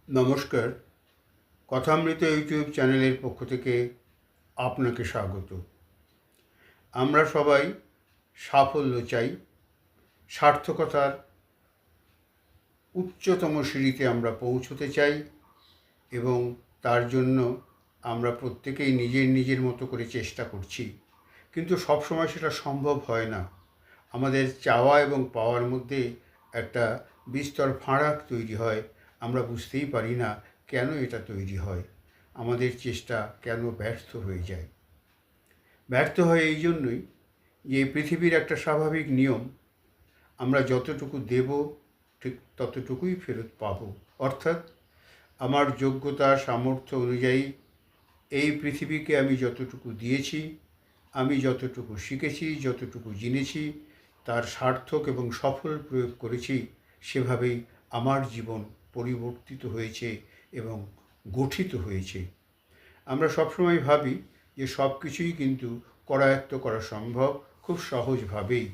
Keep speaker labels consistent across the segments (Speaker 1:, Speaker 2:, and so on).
Speaker 1: নমস্কার। কথামৃত ইউটিউব চ্যানেলের পক্ষ থেকে আপনাকে স্বাগত। আমরা সবাই সাফল্য চাই, সার্থকতার উচ্চতম সিঁড়িতে আমরা পৌঁছতে চাই এবং তার জন্য আমরা প্রত্যেকেই নিজের নিজের মতো করে চেষ্টা করছি, কিন্তু সবসময় সেটা সম্ভব হয় না। আমাদের চাওয়া এবং পাওয়ার মধ্যে একটা বিস্তর ফারাক তৈরি হয়। আমরা বুঝতেই পারি না কেন এটা তৈরি হয়, আমাদের চেষ্টা কেন ব্যর্থ হয়ে যায়। ব্যর্থ হয় এই জন্যই যে পৃথিবীর একটা স্বাভাবিক নিয়ম, আমরা যতটুকু দেব ঠিক ততটুকুই ফেরত পাব। অর্থাৎ আমার যোগ্যতা সামর্থ্য অনুযায়ী এই পৃথিবীকে আমি যতটুকু দিয়েছি, আমি যতটুকু শিখেছি, যতটুকু জেনেছি, তার সার্থক এবং সফল প্রয়োগ করেছি, সেভাবেই আমার জীবন পরিবর্তিত হয়েছে এবং গঠিত হয়েছে। আমরা সবসময় ভাবি যে সব কিছুই কিন্তু করায়ত্ত করা সম্ভব খুব সহজভাবেই।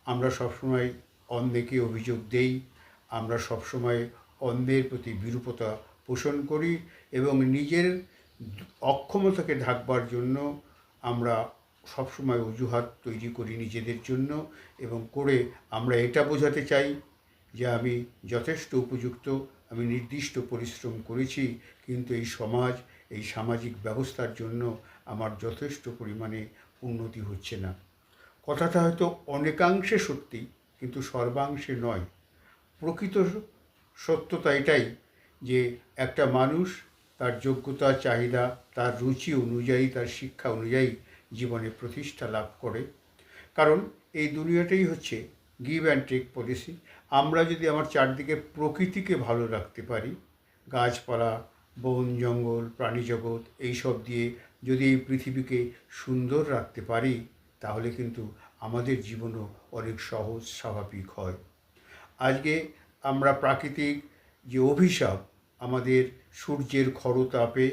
Speaker 1: আমরা সবসময় অন্যকে অভিযোগ দেই, আমরা সবসময় অন্যের প্রতি বিরূপতা পোষণ করি এবং নিজের অক্ষমতাকে ঢাকবার জন্য আমরা সবসময় অজুহাত তৈরি করি নিজেদের জন্য, এবং করে আমরা এটা বোঝাতে চাই যে আমি যথেষ্ট উপযুক্ত, আমি নির্দিষ্ট পরিশ্রম করেছি, কিন্তু এই সমাজ, এই সামাজিক ব্যবস্থার জন্য আমার যথেষ্ট পরিমাণে উন্নতি হচ্ছে না। কথাটা হয়তো অনেকাংশে সত্যি, কিন্তু সর্বাংশে নয়। প্রকৃত সত্যতা এটাই যে একটা মানুষ তার যোগ্যতা, চাহিদা, তার রুচি অনুযায়ী, তার শিক্ষা অনুযায়ী জীবনে প্রতিষ্ঠা লাভ করে। কারণ এই দুনিয়াটাই হচ্ছে গিভ অ্যান্ড টেক পলিসি। আমরা যদি আমার চারদিকে প্রকৃতিকে ভালো রাখতে পারি, গাছপালা, বন জঙ্গল, প্রাণী জগৎ, এইসব দিয়ে যদি এই পৃথিবীকে সুন্দর রাখতে পারি, তাহলে কিন্তু আমাদের জীবনও অনেক সহজ স্বাভাবিক হয়। আজকে আমরা প্রাকৃতিক যে অভিশাপ, আমাদের সূর্যের খরতাপে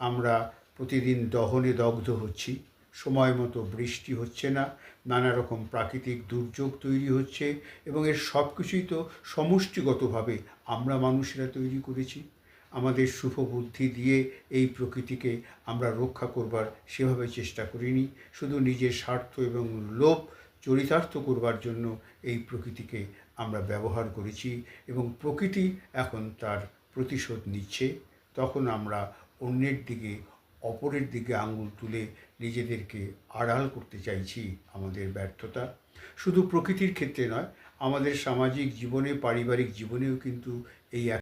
Speaker 1: আমরা প্রতিদিন দহনে দগ্ধ হচ্ছি, সময় মতো বৃষ্টি হচ্ছে না, নানা রকম প্রাকৃতিক দুর্যোগ তৈরি হচ্ছে, এবং এর সব কিছুই তো সমষ্টিগতভাবে আমরা মানুষেরা তৈরি করেছি। আমাদের শুভ বুদ্ধি দিয়ে এই প্রকৃতিকে আমরা রক্ষা করবার সেভাবে চেষ্টা করিনি, শুধু নিজের স্বার্থ এবং লোভ চরিতার্থ করবার জন্য এই প্রকৃতিকে আমরা ব্যবহার করেছি, এবং প্রকৃতি এখন তার প্রতিশোধ নিচ্ছে। তখন আমরা অন্যের দিকে, অপরের দিকে আঙুল তুলে নিজেদেরকে আড়াল করতে চাইছি আমাদের ব্যর্থতা। শুধু প্রকৃতির ক্ষেত্রে নয়, আমাদের সামাজিক জীবনে, পারিবারিক জীবনেও কিন্তু এই